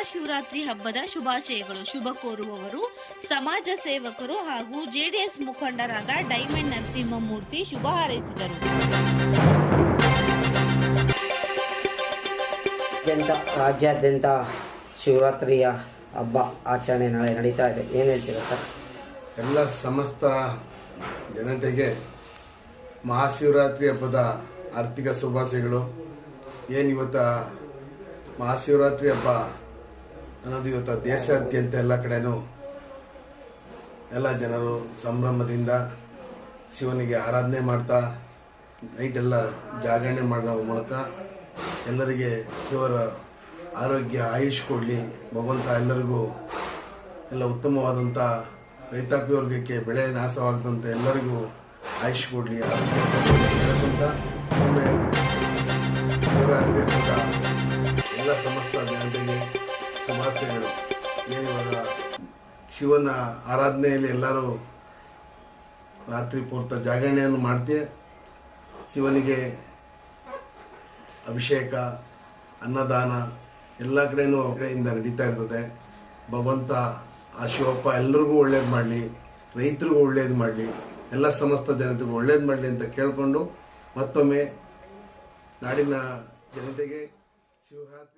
ಮಹಾಶಿವರಾತ್ರಿ ಹಬ್ಬದ ಶುಭಾಶಯಗಳು. ಶುಭ ಕೋರುವವರು ಸಮಾಜ ಸೇವಕರು ಹಾಗೂ ಜೆಡಿಎಸ್ ಮುಖಂಡರಾದ ಡೈಮಂಡ್ ನರಸಿಂಹಮೂರ್ತಿ ಶುಭ ಹಾರೈಸಿದರು. ರಾಜ್ಯಾದ್ಯಂತ ಶಿವರಾತ್ರಿಯ ಹಬ್ಬ ಆಚರಣೆ ನಾಳೆ ನಡೀತಾ ಇದೆ. ಏನು ಹೇಳ್ತೀರಾ ಸರ್? ಎಲ್ಲ ಸಮಸ್ತ ಜನತೆಗೆ ಮಹಾಶಿವರಾತ್ರಿ ಹಬ್ಬದ ಆರ್ಥಿಕ ಶುಭಾಶಯಗಳು. ಏನಿವತ್ತು ಮಹಾಶಿವರಾತ್ರಿ ಹಬ್ಬ ಅನ್ನೋದು ಇವತ್ತು ದೇಶಾದ್ಯಂತ ಎಲ್ಲ ಕಡೆನೂ ಎಲ್ಲ ಜನರು ಸಂಭ್ರಮದಿಂದ ಶಿವನಿಗೆ ಆರಾಧನೆ ಮಾಡ್ತಾ ನೈಟೆಲ್ಲ ಜಾಗರಣೆ ಮಾಡೋ ಮೂಲಕ ಎಲ್ಲರಿಗೆ ಶಿವರ ಆರೋಗ್ಯ ಆಯುಷ್ ಕೊಡಲಿ, ಭಗವಂತ ಎಲ್ಲರಿಗೂ ಎಲ್ಲ ಉತ್ತಮವಾದಂಥ ರೈತಾಪಿ ವರ್ಗಕ್ಕೆ ಬೆಳೆ ನಾಶವಾಗದಂತೆ ಎಲ್ಲರಿಗೂ ಆಯುಷ್ ಕೊಡಲಿ, ಆರೋಗ್ಯ ಹೇಳ್ಕೊಂತ ಒಮ್ಮೆ ಶಿವರಾತ್ರಿ ಹಬ್ಬದ ಎಲ್ಲ ಸಮಸ್ತ ಜನತೆಗೆ ಶುಭಾಶಯಗಳು. ಏನಿವಾಗ ಶಿವನ ಆರಾಧನೆಯಲ್ಲಿ ಎಲ್ಲರೂ ರಾತ್ರಿ ಪೂರ್ತ ಜಾಗರಣೆಯನ್ನು ಮಾಡ್ತೀವಿ. ಶಿವನಿಗೆ ಅಭಿಷೇಕ, ಅನ್ನದಾನ ಎಲ್ಲ ಕಡೆಯೂ ಕಡೆಯಿಂದ ನಡೀತಾ ಇರ್ತದೆ. ಭಗವಂತ ಆ ಶಿವಪ್ಪ ಎಲ್ಲರಿಗೂ ಒಳ್ಳೇದು ಮಾಡಲಿ, ರೈತರಿಗೂ ಒಳ್ಳೇದು ಮಾಡಲಿ, ಎಲ್ಲ ಸಮಸ್ತ ಜನತೆಗೂ ಒಳ್ಳೇದು ಮಾಡಲಿ ಅಂತ ಕೇಳಿಕೊಂಡು ಮತ್ತೊಮ್ಮೆ ನಾಡಿನ ಜನತೆಗೆ ಶಿವರಾತ್ರಿ